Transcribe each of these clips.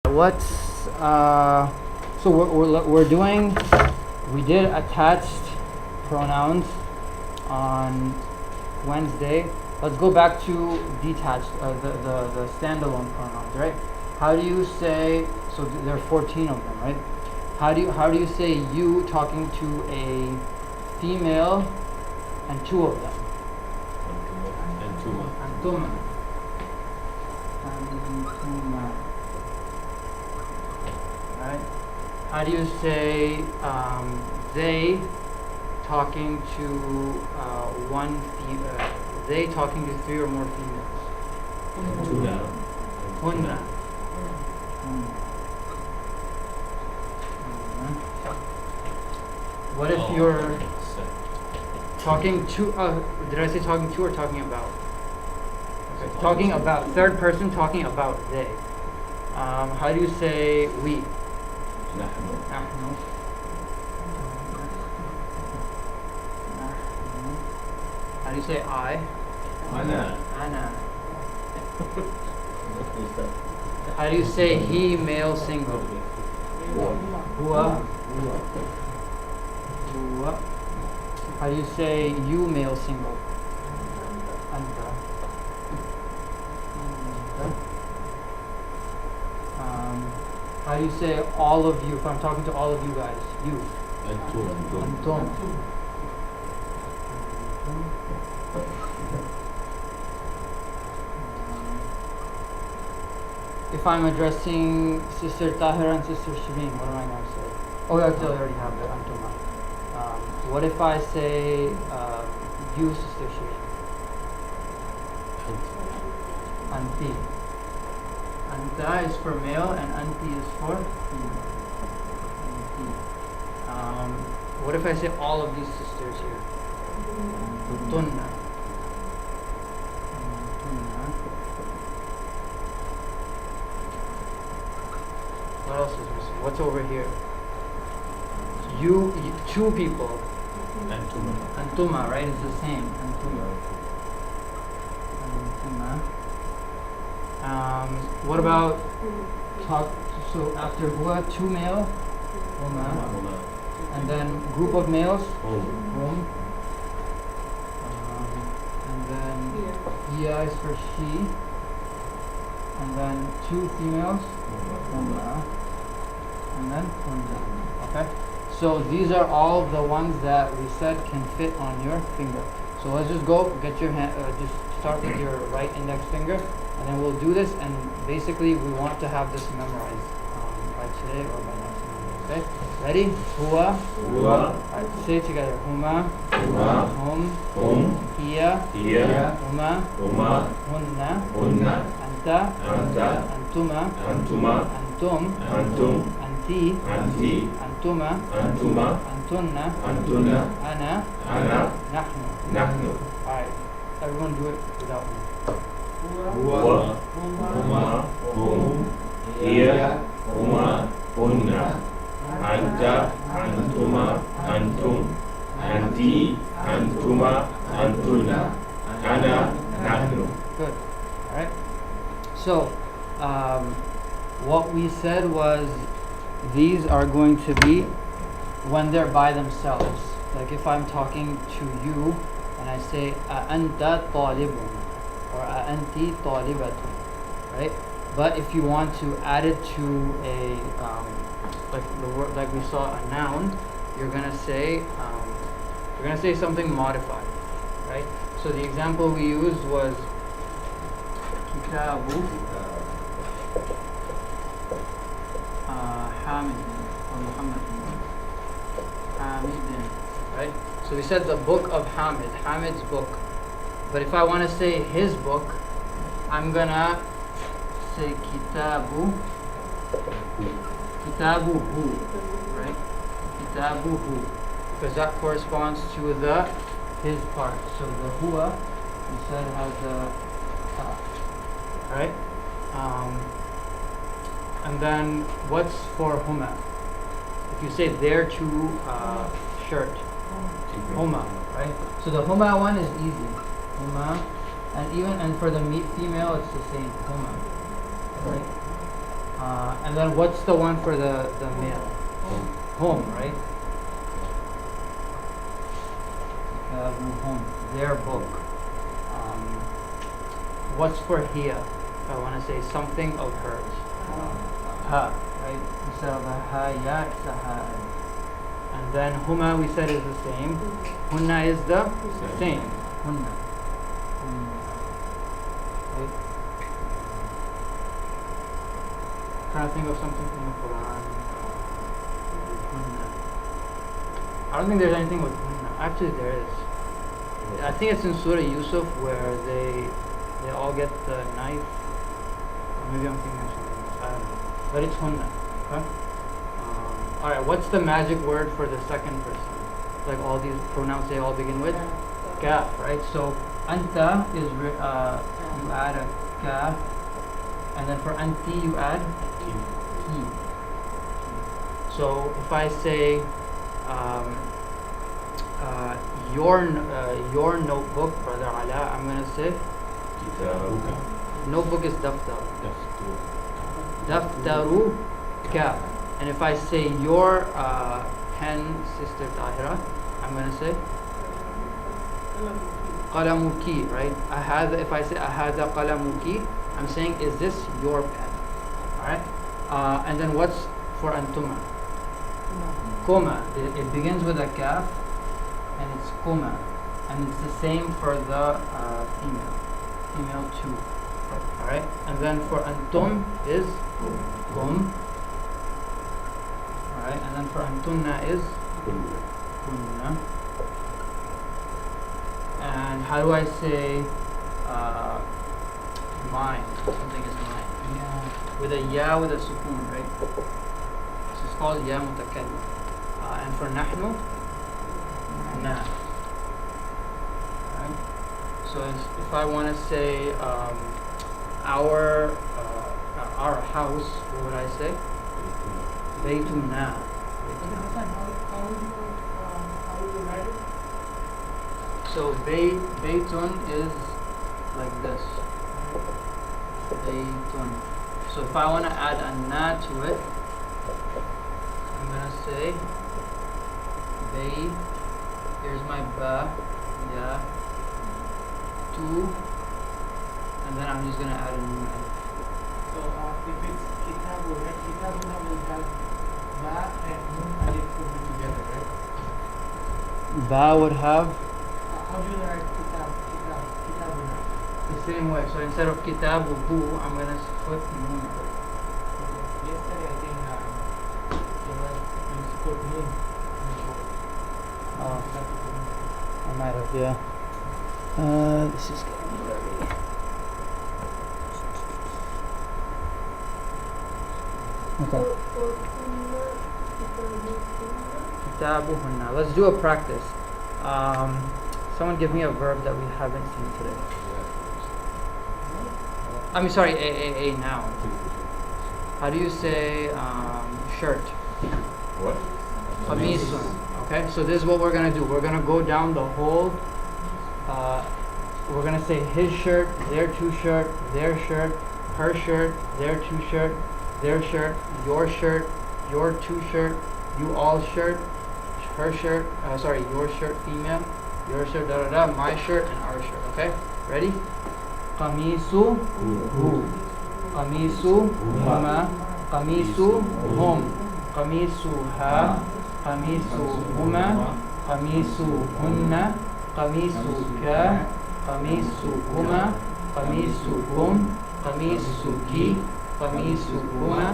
What's so we're doing, we did attached pronouns on Wednesday. Let's go back to detached, the standalone pronouns, right? How do you say, so there are 14 of them, right? How do you say you talking to a female and two of them? Antuma. Right? How do you say they talking to they talking to three or more females? Hunna. What if you're talking to, did I say talking to or talking about? Okay. Talking about, third person talking about they. How do you say we? نحن. How do you say I? أنا. How do you say he, male, single? هو. How do you say you, male, single? أنت. How do you say all of you? If I'm talking to all of you guys, you. Antum. If I'm addressing Sister Tahira and Sister Shireen, what am I going to say? Oh, I already have the Antuma. What if I say you, Sister Shireen? Anti. Anta is for male and anti is for female. What if I say all of these sisters here? Tunna. What else is missing? What's over here? You two people. Antuma, right? It's the same. Antuma. What about talk? So after huwa, two male, huma, and then group of males, hum, and then hiya is for she, and then two females, huma, and then hunna. Okay. So these are all the ones that we said can fit on your finger. So let's just go get your hand. Just start with your right index finger. And then we'll do this, and basically we want to have this memorized by today or by next Monday. Okay? Ready? Huwa. Alright, say it together. Huma. Hum. Hiya. Huma. Hunna. Anta. Antuma. Antum. Anti. Antuma. Antunna. Ana. Nahnu. Alright, everyone do it without me. Huwa, huma, hum, hiya, huma, hunna, anta, antuma, antum, anti, antuma, antunna, ana, nahnu. Good. Alright. So, what we said was these are going to be when they're by themselves. Like if I'm talking to you and I say, anta talibun, or anti talibatu, right? But if you want to add it to a like the word, like we saw, a noun, you're gonna say something modified, right? So the example we used was kitabu Hamidin or Muhammadin. Hamidin, right? So we said the book of Hamid, Hamid's book. But if I want to say his book, I'm gonna say kitabuhu, right? Kitabuhu, because that corresponds to the his part. So the huwa instead has the right? And then what's for huma? If you say their two shirt, huma, right? So the huma one is easy. Huma, and for the female it's the same, huma, right? And then what's the one for the male? Home, right? Home, their book. What's for hiya? If I want to say something of hers. Ha, right? Instead of a ha, ya, it's a ha. And then huma we said is the same. Hunna is the same. Hunna. Right? Trying to think of something from the Quran. Hunna. I don't think there's anything with hunna. Actually, there is. I think it's in Surah Yusuf where they all get the knife. Or maybe I'm thinking of something else. I don't know. But it's hunna. Okay? Alright, what's the magic word for the second person? Like all these pronouns, they all begin with kaf, right? So anta is you add a kaf, and then for anti you add ki. So if I say your notebook, Brother Ala, I'm gonna say notebook is daftar. Daftaru ka. And if I say your pen, Sister Tahira, I'm gonna say qalamuki, right? If I say ahada qalamuki, I'm saying is this your pen? Alright? And then what's for antuma? Koma. It begins with a kaf and it's koma. And it's the same for the female too. Alright? And then for antum is kum. Alright? And then for antunna is kunna. And how do I say mine? Something is mine. Yeah. With a ya with a sukoon, right? This is called ya mutakallim. And for nahnu, na. Right? So if I want to say our house, what would I say? Baytuna. How would you write it? So baytun is like this. Baytun. So if I want to add a na to it, I'm gonna say bay. Here's my ba, yeah, two, and then I'm just gonna add a nun. So if it's kitabu, right? Kitabuna will have ba and nun alif will be together, right? Ba would have How do you write kitabuna? the same way. So instead of kitabu, I'm gonna put nun. Yesterday I think you put nun. Oh, I might have, yeah. This is getting blurry. Okay. Kitabuhunna. Let's do a practice. Someone give me a verb that we haven't seen today. I'm sorry, a noun. How do you say shirt? What? Qamisun. Okay, so this is what we're gonna do. We're gonna go down the whole. We're gonna say his shirt, their two shirt, their shirt, her shirt, their two shirt, their shirt, your two shirt, you all shirt, her shirt. Your shirt, female, your shirt, da da da, my shirt, and our shirt. Okay, ready? Qamisu hu, qamisu huma, qamisu hum, qamisu ha. قميصهما قميصهن قميصك قميصهما قميصكم قميصك قميصكما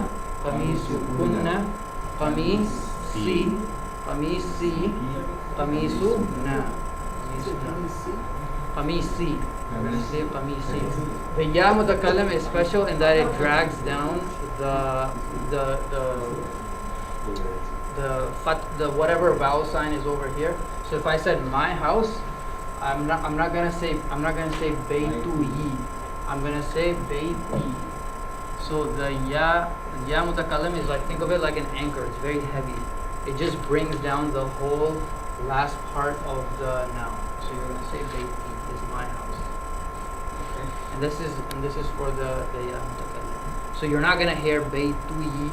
قميصكن قميصي قميصي قميصنا قميصي قميصي. The ya mutakallim is special in that it drags down the whatever vowel sign is over here. So if I said my house, I'm not gonna say baytuyi. I'm gonna say bayti. So the ya mutakallim is like, think of it like an anchor. It's very heavy. It just brings down the whole last part of the noun. So you're gonna say bayti is my house. Okay. And this is for the ya mutakallim. So you're not gonna hear baytui,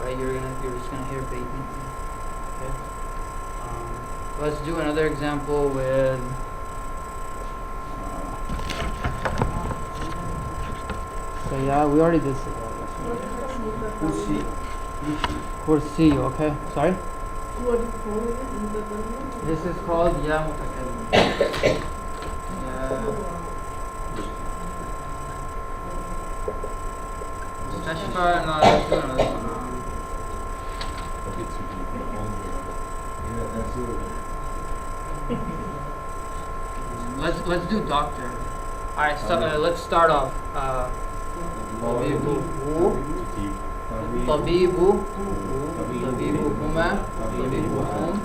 right? You're just gonna hear bayti. Okay. Let's do another example with. So yeah, we already did say that. Kursi. Kursi, okay. Sorry. What is called? This is called ya mutakallim. Mustashfa, no, let's do another one. Let's do doctor. All right, so let's start off. Tabibu, tabibu, tabibu huma, tabibu hum,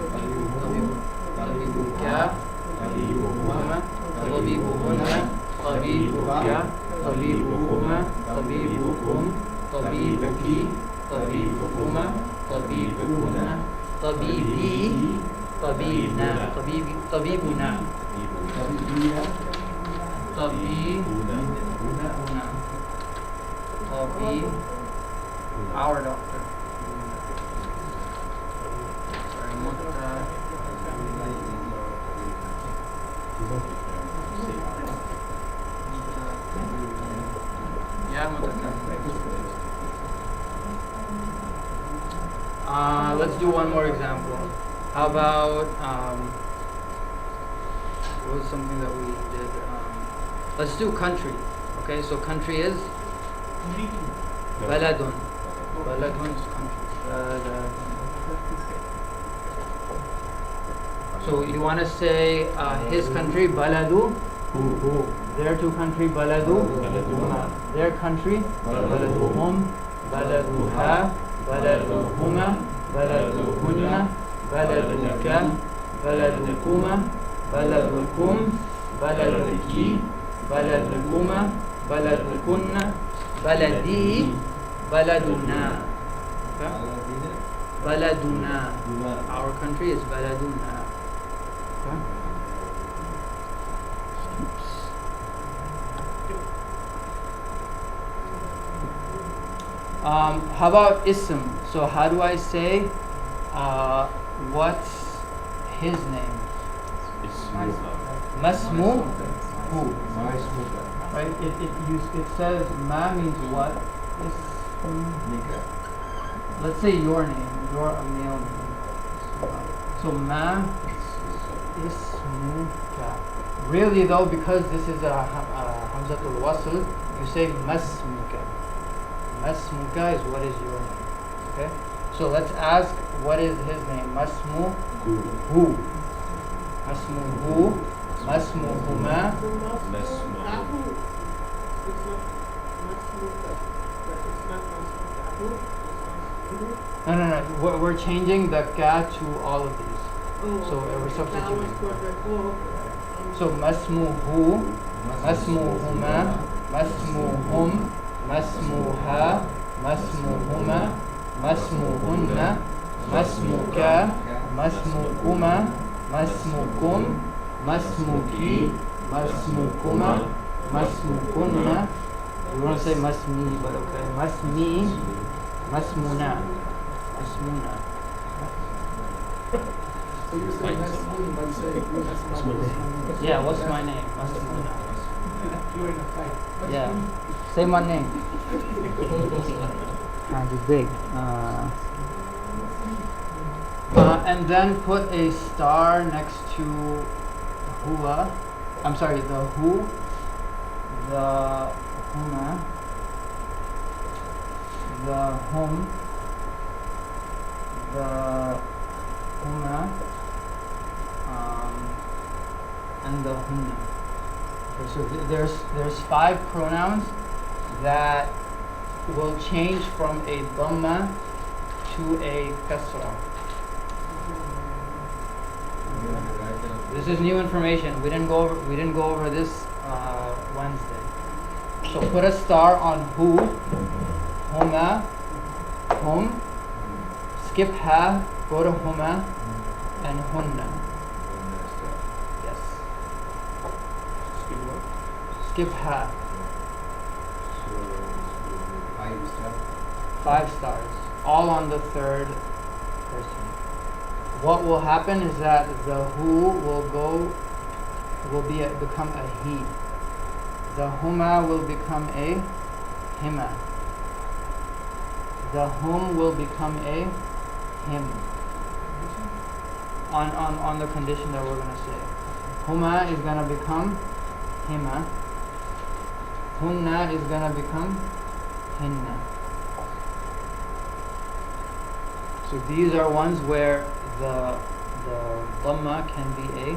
tabibu ka, tabibu huma, tabibu hunna, tabibu ka, tabibu huma, tabibu hum, tabibu ki, tabibu huma, tabibu hunna, tabibi, tabibna, tabibuna. Tabi, our doctor. Sorry, let's do one more example. How about what was something that we did? Let's do country. Okay, so country is baladun. Baladun is country. Baladun. So you want to say his country baladu. Their two country baladu. Their country baladuhum, baladuha, baladuhuma, baladuhunna, baladuka, baladukuma, baladukum, baladuki, baladukuma, baladukunna, baladi, baladuna. Okay? Baladuna. Our country is baladuna. Okay? How about ism? So how do I say what's his name? Masmu. Who? Right? It says ma means what? Let's say your name. Your a male name. So ma ismuka. Really though, because this is a hamzatul wasl, you say masmuka. Masmuka is what is your name. Okay? So let's ask what is his name. Masmu who? Masmu who? Masmu huma. No. We're changing the ka to all of these. So we're substituting. So masmu who, masmu huma, masmu hum, masmuha, masmuhuma, masmuhunna, masmuka, masmukuma, masmukum, masmuki, masmukuma, masmukunna. We want to say masmi, but okay. Masmi, masmuna, masmuna. So you say Masmoon, but say Yeah, what's my name? Masmuna. you're in a fight. Yeah. Say my name. It's big. And then put a star next to hua. I'm sorry, the who, the huma, the hum, the huma, and the hunna. Okay, so there's 5 pronouns that will change from a dhamma to a kasra. This is new information. We didn't go over this Wednesday. So put a star on who, huma, hum. Skip ha, go to huma, and hunna. Yes. Skip ha. 5 stars, all on the third person. What will happen is that the hu will become a he. The huma will become a hima. The hum will become a him. On the condition that we're gonna say. Huma is gonna become hima. Hunna is gonna become hinna. So these are ones where the dhamma can be a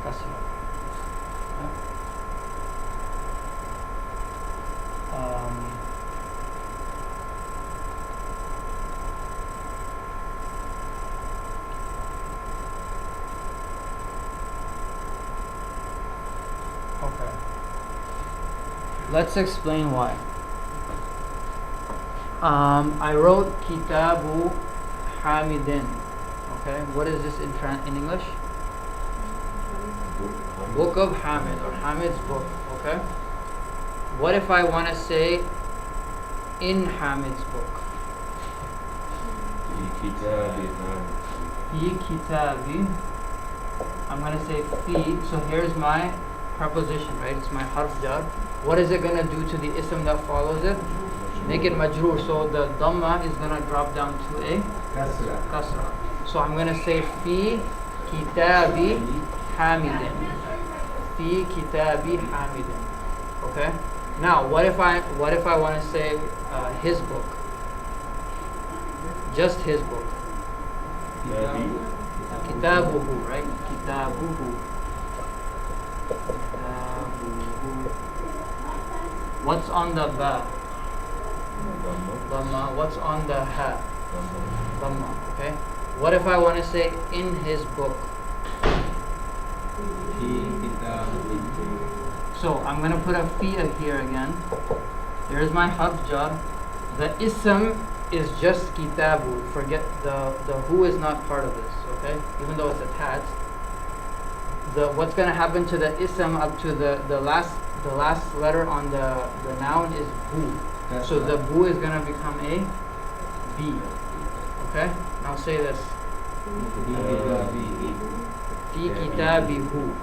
kasra. Okay. Let's explain why. I wrote Kitabu Hamidin. Okay, what is this in English? Book of Hamid, or Hamid's book. Okay. What if I want to say in Hamid's book? Fi kitabi. I'm going to say fi. So here's my preposition, right? It's my harf jar. What is it going to do to the ism that follows it? Make it majroor. So the dhamma is going to drop down to a kasra. So I'm going to say fi kitabi hamidin. Fi kitabi hamidin. Okay. Now, what if I want to say his book? Just his book. Kitabuhu, right? Kitabuhu. What's on the ba? Dhamma. What's on the ha? Dhamma. Okay. What if I want to say in his book? So I'm going to put a fi here again. There's my harf jar. The ism is just kitabu. Forget the who is not part of this. Okay, even though it's attached. What's going to happen to the ism up to the last letter on the noun is bu. So the bu is going to become a b. Okay. Now say this. Fi kitabihu.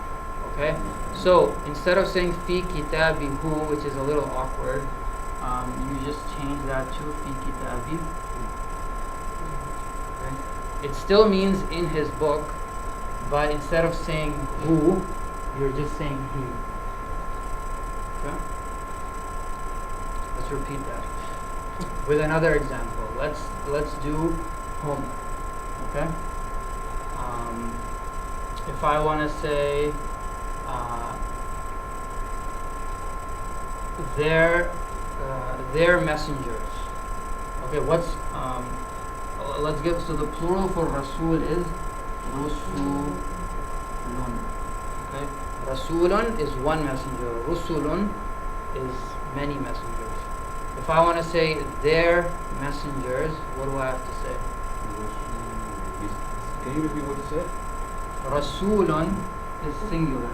Okay. So instead of saying fi kitabihu, which is a little awkward, you just change that to fi kitabi. Okay. It still means in his book, but instead of saying who, you're just saying he. Okay. Let's repeat that with another example. Let's do home. Okay. If I want to say their messengers. Okay, what's let's get, so the plural for rasul is rusulun. Okay, rasulun is one messenger. Rusulun is many messengers. If I want to say their messengers, what do I have to say? Can you repeat what you said? Rasulun is singular.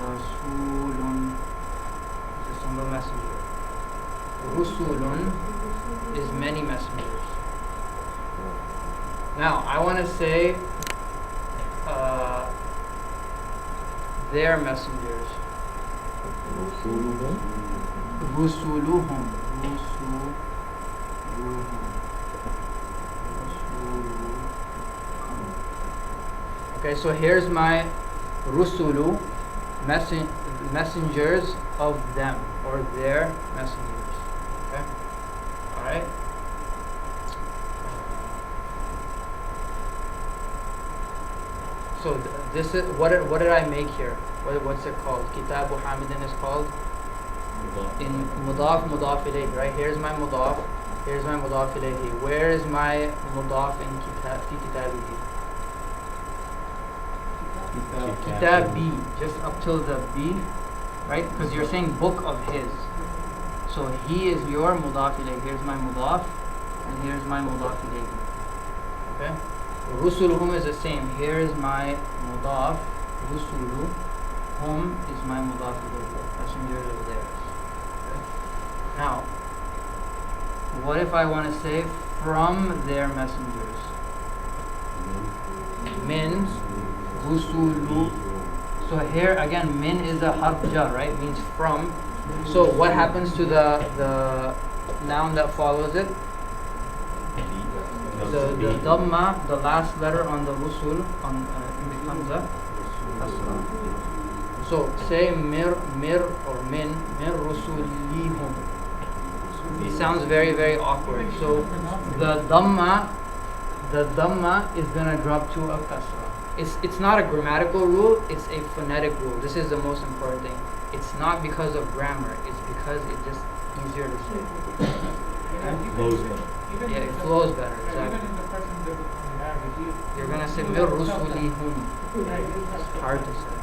Rasulun is a single messenger. Rusulun is many messengers. Now, I want to say their messengers. Rusuluhum. Okay, so here's my rusulu, messengers of them, or their messengers. Okay, all right. So this is what did I make here? What's it called? Kitabu Hamidin is called in mudaf ilayhi, right? Here's my mudaf. Here's my mudaf ilayhi. Where is my mudaf in fi kitabihi? Kitabi, just up till the B, right? Because you're saying book of his. So he is your mudaf ilayhi. Here's my mudaf, and here's my mudaf ilayhi. Okay? Rusuluhum is the same. Here is my mudaf, rusulu. Hum is my mudaf ilayhi. Messengers of theirs. Okay? Now, What if I want to say from their messengers? Min rusulu. So here again, min is a harf jar, right? Means from. So what happens to the noun that follows it? The dhamma, the last letter on the rusul, becomes a kasra. So say mir or min rusulihum. It sounds very, very awkward. So the dhamma is gonna drop to a kasra. It's not a grammatical rule, it's a phonetic rule. This is the most important thing. It's not because of grammar, it's because it's just easier to say. Yeah, it flows better, exactly. Even in the person that on the Arabic, You're gonna say mir rusulihum. It's hard to say.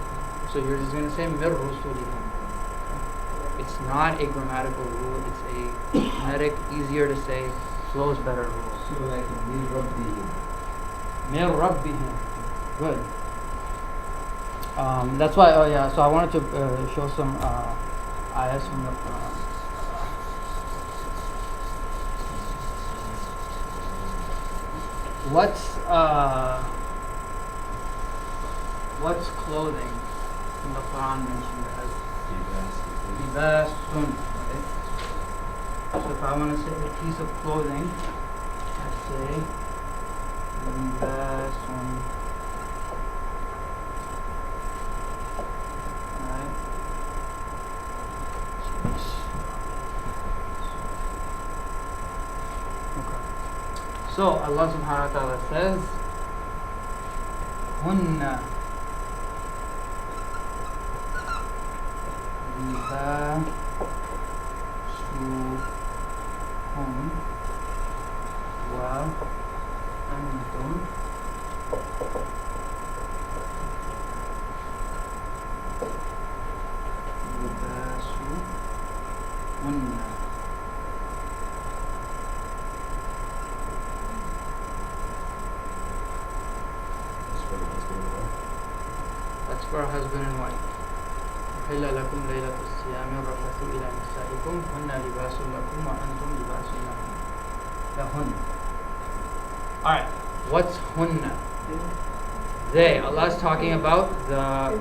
So you're just gonna say mir rusulihum. It's not a grammatical rule, it's a phonetic, easier to say, flows better rule. So like mir rabbihim. Mir rabbihim. Good. That's why, oh yeah, so I wanted to show some ayahs from the Quran. What's clothing in the Quran mentioned as libasun, right? So if I want to say a piece of clothing, I say libasun. Right? Okay. So Allah subhanahu wa ta'ala says Hunna libasuhum wa antum libasuhunna. That's for a husband and wife. أحل لكم ليلة الصيام الرفث إلى نسائكم هن لباس لكم وأنتم لباس لهن. Alright, what's hunna? They. Allah is talking about the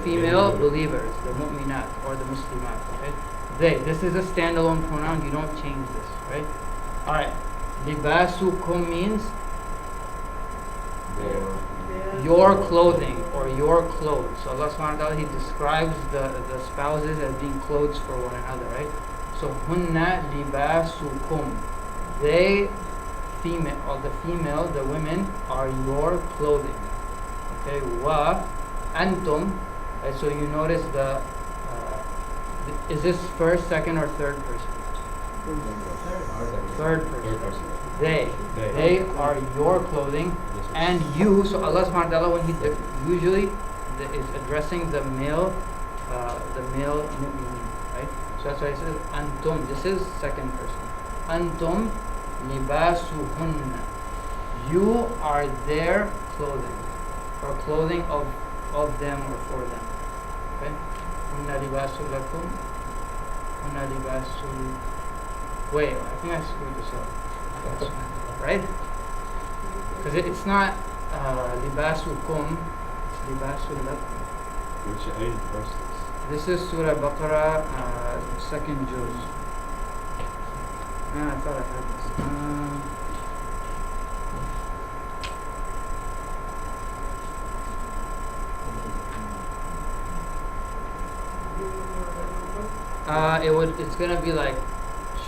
female believers, the mu'minat or the muslimat. Okay? They. This is a standalone pronoun. You don't change this, right? Alright. Libasukum means your clothing or your clothes. So Allah subhanahu wa ta'ala, He describes the spouses as being clothes for one another, right? So hunna libasukum. They, female, or the female, the women are your clothing. Okay, wa antum. Right, so you notice is this first, second, or third person? Third person. They are your clothing, and you. So Allah subhanahu wa ta'ala, when He usually is addressing the male mu'minin, right? So that's why He says antum. This is second person. Antum libasuhunna. You are their clothing, or clothing of them or for them. Okay? Hunna libasul lakum. Hunna libasul. Wait, I think I screwed this up. Right? Because it's not libasukum, it's libasul lakum. Which ayah verse is? This is Surah Baqarah, second juz. I thought I had this. It's gonna be like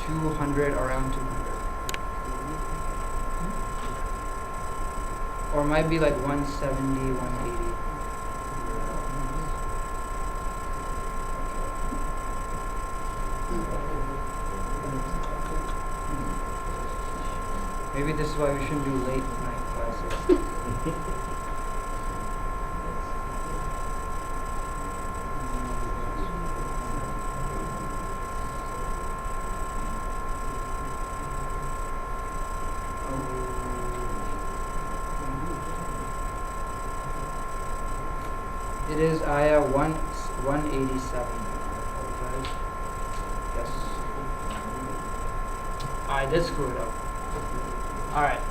200, around 200. Or might be like 170, 180. Maybe this is why we shouldn't do late night classes. It is ayah 187. I apologize. Yes. I did screw it up. Alright.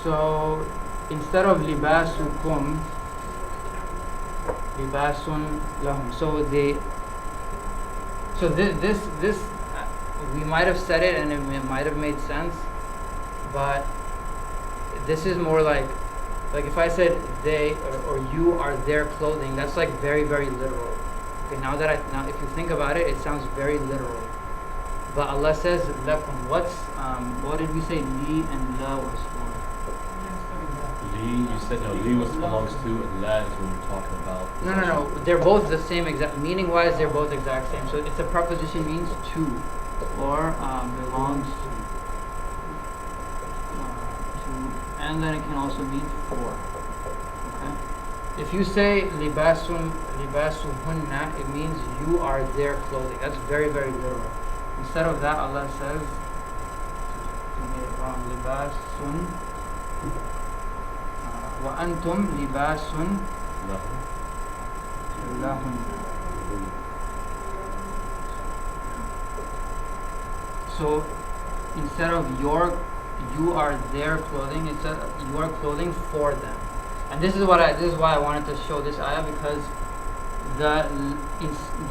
So instead of libasukum, libasun lahum. So this we might have said it and it might have made sense, but this is more like if I said they or you are their clothing, that's like very, very literal. Okay, now if you think about it, it sounds very literal. But Allah says lakum. What did we say li and la was for? Li, you said no, li was belongs to, and la is when you're talking about. No. They're both the same exact meaning wise. They're both exact same. So it's a preposition means to, or belongs to, and then it can also mean for. Okay. If you say libasuhunna, it means you are their clothing. That's very, very literal. Instead of that, Allah says, you made it wrong, libasun wa antum libasun lahun. So instead of you are their clothing, it's you are clothing for them. And this is why I wanted to show this ayah, because the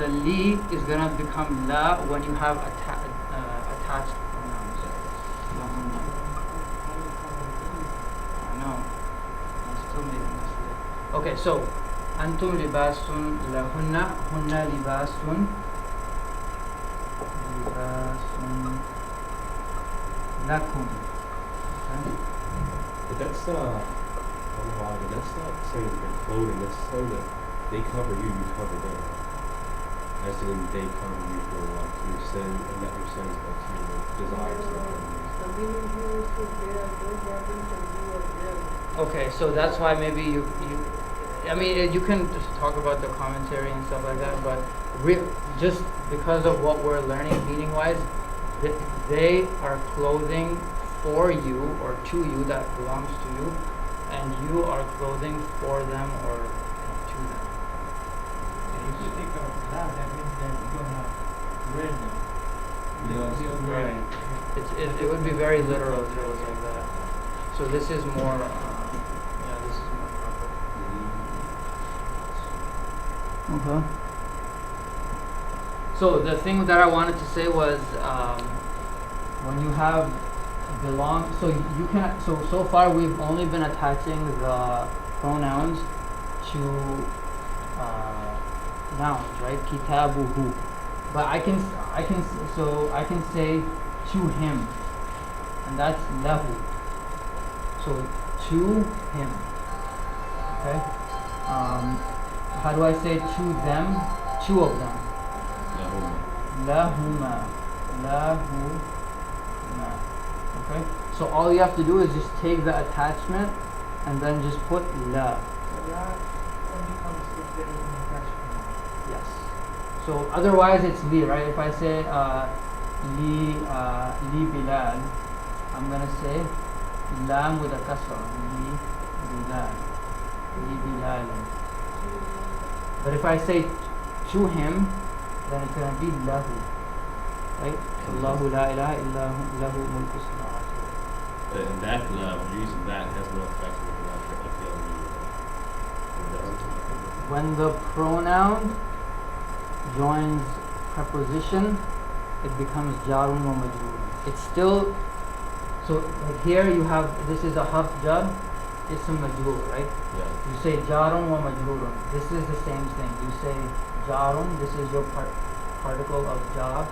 li is gonna become la when you have attached pronouns. I know. I still made a mistake. Okay, so antum libasun lahunna, hunna libasun lakum. Okay? But that's not saying they're clothing, that's saying that they cover you, you cover them. As in they cover you for like your sin, and that your sins, but your desires. The meaning here is to bear their burdens and you are there. Okay, so that's why maybe you I mean, you can just talk about the commentary and stuff like that, but just because of what we're learning meaning wise, they are clothing for you or to you that belongs to you, and you are clothing for them or to them. If you take out that means that you're gonna rent them. Right. It would be very literal if it was like that. So this is more, this is more proper. Okay. So the thing that I wanted to say was, when you have belong, so you can, so far we've only been attaching the pronouns to nouns, right? Kitabuhu. But I can say to him, and that's lahu. So to him. Okay. How do I say to them? Two of them. Lahuma. Lahuma. Okay. So all you have to do is just take the attachment and then just put la. So that only comes if there is an attachment. Yes. So otherwise it's li, right? If I say li Bilal, I'm gonna say lam with a kasra. Li Bilal. Li Bilal. But if I say to him, then it's gonna be lahu. Right? Allahu la ilaha illa lahu mulku samawati. And that when you're using that, it has no effect on the When the pronoun joins preposition, it becomes jarun wa majrur. It's still, so like here you have, this is a harf jar, ism majrur, right? Yeah. You say jarun wa majrurun. This is the same thing. You say jarun, this is your particle of jar,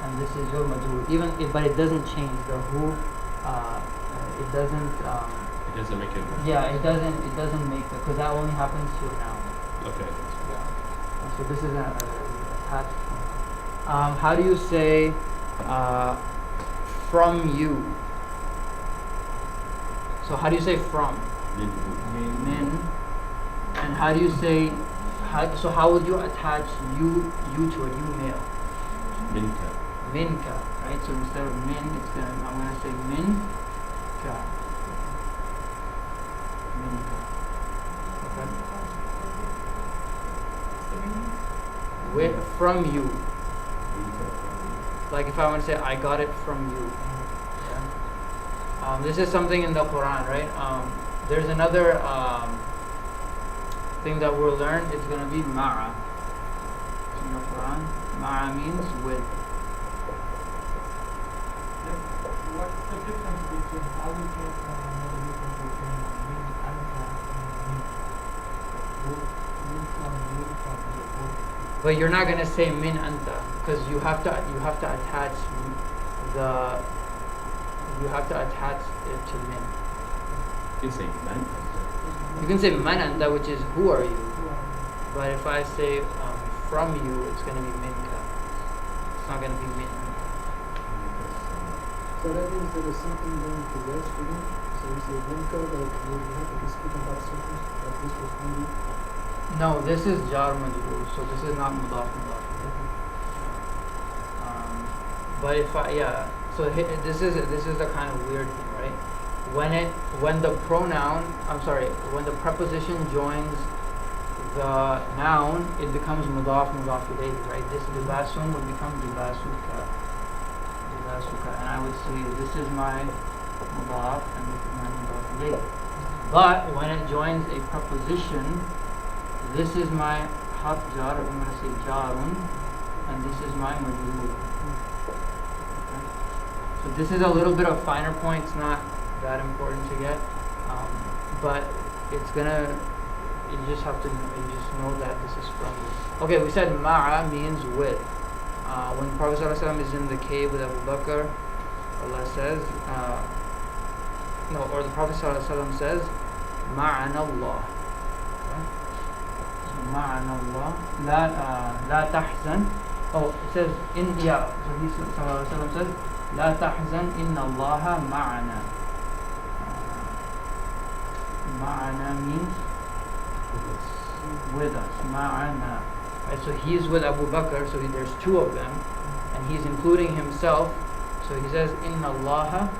and this is your majrur. But it doesn't change the who. It doesn't. It doesn't make it. Yeah, it doesn't make it, because that only happens to a noun. Okay. Yeah. So this is an attached. How do you say from you? So how do you say from? Min. And how do you say? How would you attach you to it? You male. Minka. Minka, right? So instead of min, I'm gonna say minka. Minka. Okay. From you. Like if I want to say I got it from you. This is something in the Quran, right? There's another thing that we'll learn. It's going to be ma'a in the Quran. Ma'a means with. What's the difference between how we can know the difference between min and min? Min from the both. But you're not going to say min anta because you have to attach it to min. You can say man. You can say man anta, which is who are you? But if I say from you, it's going to be minka. It's not going to be min anta. So that means there is something being possessed with him. So you say Minka, like you have to be speaking about something, like this was from you. No, this is jar majroor, so this is not mudaf mudaf. But if this is the kind of weird thing, right? When the preposition joins the noun, it becomes mudaf mudaf ilayhi, right? This libasun would become libasuka, and I would say this is my mudaf and this is my mudaf ilayhi. But when it joins a preposition, this is my harf jar, I'm going to say jarun, and this is my majroor. Okay. So this is a little bit of finer point. It's not that important to get, but it's gonna. You just have to. You just know that this is from you. Okay, we said ma'a means with. When the Prophet ﷺ is in the cave with Abu Bakr, Allah says, or the Prophet ﷺ says, ma'ana Allah. Ma'ana Allah. La tahzan. Oh, it says so he ﷺ says, La tahzan inna Allah ma'ana. Ma'ana means with us. Ma'ana. Right, so he's with Abu Bakr, so there's two of them, and he's including himself. So he says, Inna Allah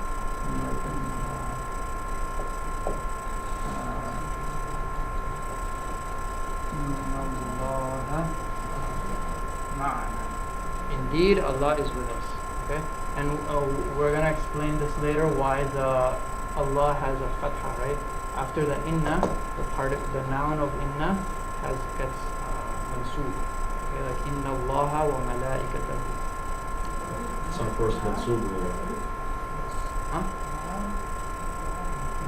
ma'ana. Indeed, Allah is with us. Okay, and we're gonna explain this later why the Allah has a fatha, right? After the inna, the noun of inna gets mansoob. Okay, like inna Allaha wa malaikatahu. Some first mansoob. Huh?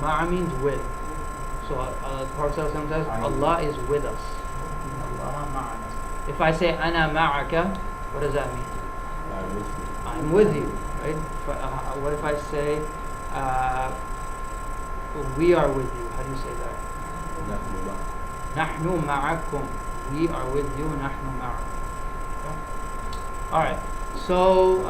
Ma'a means with. So the Prophet ﷺ says Allah is with us. Inna Allaha ma'ana. If I say ana ma'aka, what does that mean? I'm with you, right? What if I say we are with you? How do you say that? Nahnu ma'akum. We are with you. Nahnu ma'akum. Okay? All right. So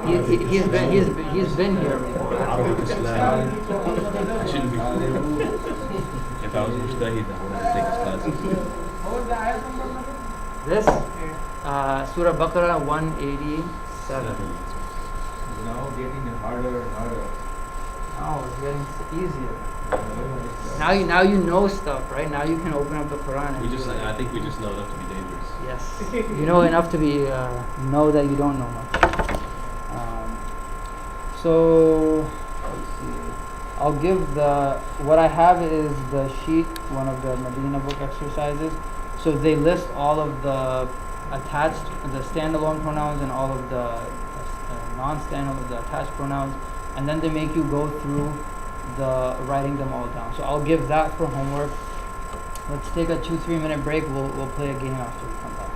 he's been here before. If I was mujtahid, I wanted to take his classes. What was the ayat number? This Surah Baqarah 187. Now getting harder and harder. Oh, it's getting easier. Now you know stuff, right? Now you can open up the Quran. And I think we just know enough to be dangerous. Yes, you know enough to be know that you don't know much. So let's see. I'll give what I have is the sheet, one of the Medina book exercises. So they list all of the attached, the standalone pronouns and all of the non-standalone, the attached pronouns, and then they make you go through writing them all down. So I'll give that for homework. Let's take a 2-3 minute break. We'll play a game after we come back.